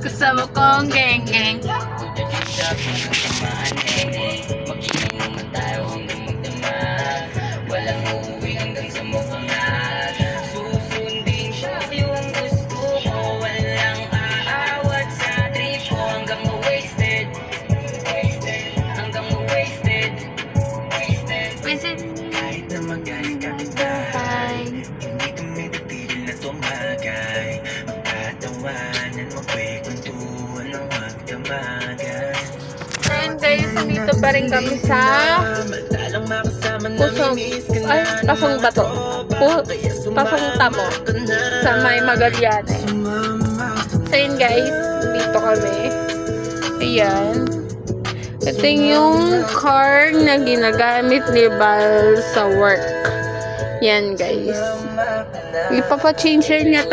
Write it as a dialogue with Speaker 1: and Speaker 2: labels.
Speaker 1: Kasama kong geng-geng.
Speaker 2: Walang uuwi hanggang sa mukunat. Susundin siya yung gusto ko. Walang aawat sa trip ko. Hanggang wasted. Hanggang wasted. Kahit na magaling kapitbahay, hindi kami nagtigil na tumagay. Magtatawanan, magkwekwentuhan ng magdamagan.
Speaker 1: And guys, dito pa rin kami sa Pasong Bato. Pasong Tamo. Sa May Magallanes. So yun guys, dito kami. Ayan. Ito yung car na ginagamit ni Bal sa work. Yan guys. Ipapachange niya